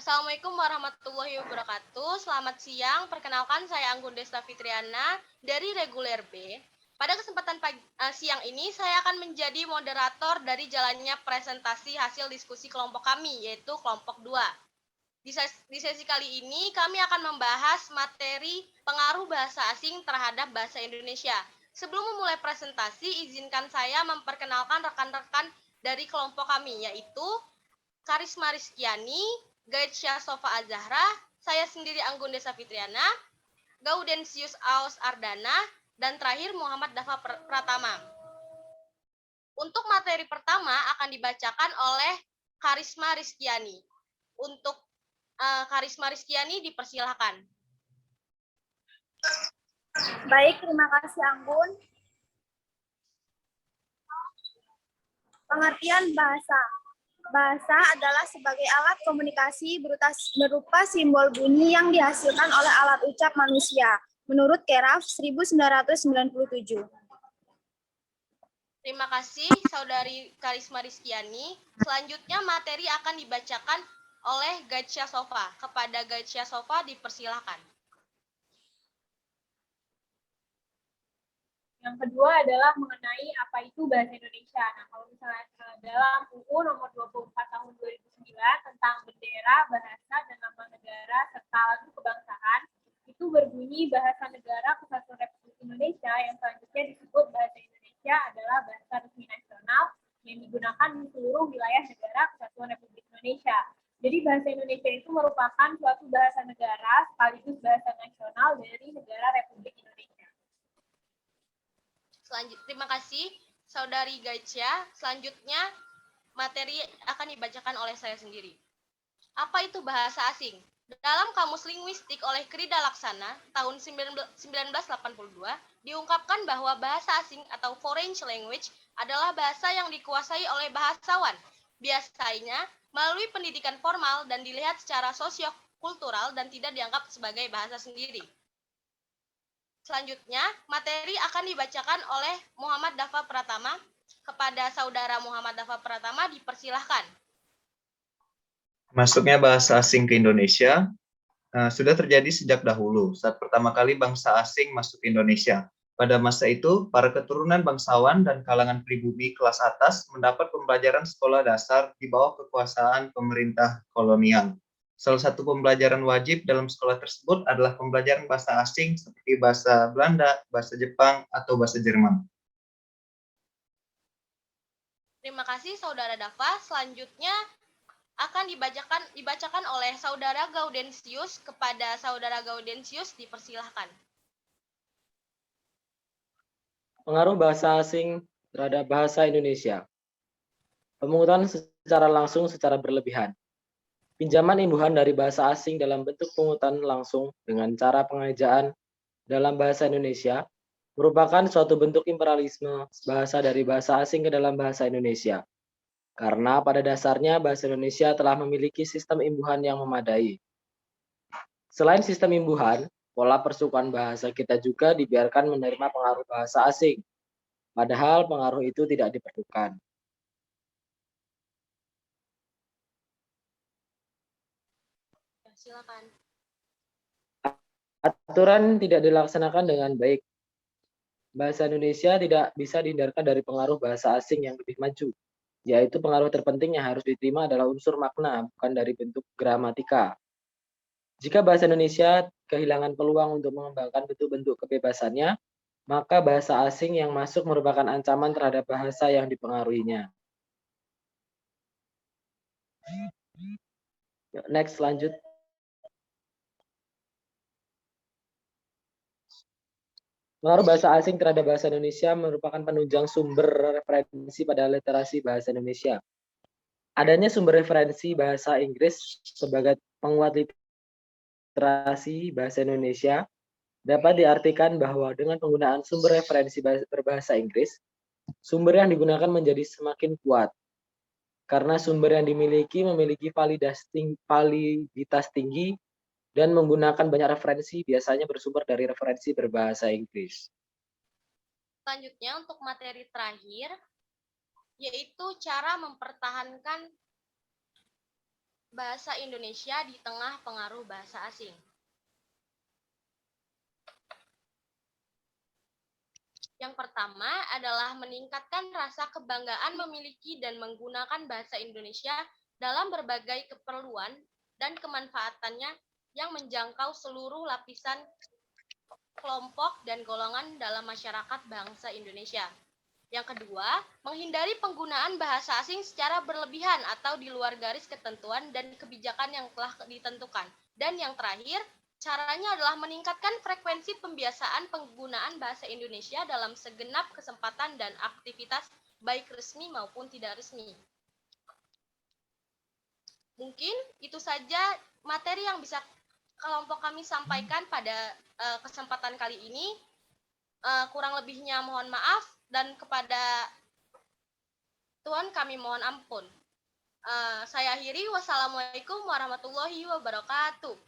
Assalamualaikum warahmatullahi wabarakatuh. Selamat siang. Perkenalkan saya Anggun Desta Fitriana dari Reguler B. Pada kesempatan siang ini saya akan menjadi moderator dari jalannya presentasi hasil diskusi kelompok kami, yaitu kelompok 2. Di sesi kali ini kami akan membahas materi pengaruh bahasa asing terhadap bahasa Indonesia. Sebelum memulai presentasi, izinkan saya memperkenalkan rekan-rekan dari kelompok kami, yaitu Karisma Rizkyani, Gaitsya Sofa Azahra, saya sendiri Anggun Desa Fitriana, Gaudensius Aus Ardana, dan terakhir Muhammad Dafa Pratama. Untuk materi pertama akan dibacakan oleh Karisma Rizkyani. Untuk Karisma Rizkyani dipersilahkan. Baik, terima kasih Anggun. Pengertian bahasa. Bahasa adalah sebagai alat komunikasi berupa simbol bunyi yang dihasilkan oleh alat ucap manusia, menurut Keraf 1997. Terima kasih, Saudari Karisma Rizkyani. Selanjutnya materi akan dibacakan oleh Gaitsya Sofa. Kepada Gaitsya Sofa dipersilahkan. Yang kedua adalah mengenai apa itu bahasa Indonesia. Nah, kalau misalnya dalam UU nomor 24 tahun 2009 tentang bendera, bahasa, dan nama negara serta lagu kebangsaan, itu berbunyi bahasa negara Kesatuan Republik Indonesia yang selanjutnya disebut bahasa Indonesia adalah bahasa resmi nasional yang digunakan di seluruh wilayah negara Kesatuan Republik Indonesia. Jadi bahasa Indonesia itu merupakan suatu bahasa negara sekaligus bahasa nasional dari negara Republik Indonesia. Terima kasih, Saudari Gaitsya. Selanjutnya, materi akan dibacakan oleh saya sendiri. Apa itu bahasa asing? Dalam Kamus Linguistik oleh Krida Laksana tahun 1982, diungkapkan bahwa bahasa asing atau foreign language adalah bahasa yang dikuasai oleh bahasawan, biasanya melalui pendidikan formal dan dilihat secara sosiokultural dan tidak dianggap sebagai bahasa sendiri. Selanjutnya, materi akan dibacakan oleh Muhammad Dafa Pratama. Kepada Saudara Muhammad Dafa Pratama dipersilahkan. Masuknya bahasa asing ke Indonesia sudah terjadi sejak dahulu, saat pertama kali bangsa asing masuk ke Indonesia. Pada masa itu, para keturunan bangsawan dan kalangan pribumi kelas atas mendapat pembelajaran sekolah dasar di bawah kekuasaan pemerintah kolonial. Salah satu pembelajaran wajib dalam sekolah tersebut adalah pembelajaran bahasa asing seperti bahasa Belanda, bahasa Jepang, atau bahasa Jerman. Terima kasih Saudara Dafa. Selanjutnya akan dibacakan oleh Saudara Gaudensius. Kepada Saudara Gaudensius dipersilahkan. Pengaruh bahasa asing terhadap bahasa Indonesia. Pemungutan secara langsung secara berlebihan. Pinjaman imbuhan dari bahasa asing dalam bentuk pungutan langsung dengan cara pengejaan dalam bahasa Indonesia merupakan suatu bentuk imperialisme bahasa dari bahasa asing ke dalam bahasa Indonesia. Karena pada dasarnya bahasa Indonesia telah memiliki sistem imbuhan yang memadai. Selain sistem imbuhan, pola persukuan bahasa kita juga dibiarkan menerima pengaruh bahasa asing, padahal pengaruh itu tidak diperlukan. Silakan. Aturan tidak dilaksanakan dengan baik. Bahasa Indonesia tidak bisa dihindarkan dari pengaruh bahasa asing yang lebih maju, yaitu pengaruh terpenting yang harus diterima adalah unsur makna, bukan dari bentuk gramatika. Jika bahasa Indonesia kehilangan peluang untuk mengembangkan bentuk-bentuk kebebasannya, maka bahasa asing yang masuk merupakan ancaman terhadap bahasa yang dipengaruhinya. Next, lanjut. Pengaruh bahasa asing terhadap bahasa Indonesia merupakan penunjang sumber referensi pada literasi bahasa Indonesia. Adanya sumber referensi bahasa Inggris sebagai penguat literasi bahasa Indonesia dapat diartikan bahwa dengan penggunaan sumber referensi berbahasa Inggris, sumber yang digunakan menjadi semakin kuat. Karena sumber yang memiliki validitas tinggi dan menggunakan banyak referensi, biasanya bersumber dari referensi berbahasa Inggris. Selanjutnya untuk materi terakhir, yaitu cara mempertahankan bahasa Indonesia di tengah pengaruh bahasa asing. Yang pertama adalah meningkatkan rasa kebanggaan memiliki dan menggunakan bahasa Indonesia dalam berbagai keperluan dan kemanfaatannya yang menjangkau seluruh lapisan kelompok dan golongan dalam masyarakat bangsa Indonesia. Yang kedua, menghindari penggunaan bahasa asing secara berlebihan atau di luar garis ketentuan dan kebijakan yang telah ditentukan. Dan yang terakhir, caranya adalah meningkatkan frekuensi pembiasaan penggunaan bahasa Indonesia dalam segenap kesempatan dan aktivitas baik resmi maupun tidak resmi. Mungkin itu saja materi yang bisa kelompok kami sampaikan pada kesempatan kali ini. Kurang lebihnya mohon maaf dan kepada Tuhan kami mohon ampun. Saya akhiri. Wassalamualaikum warahmatullahi wabarakatuh.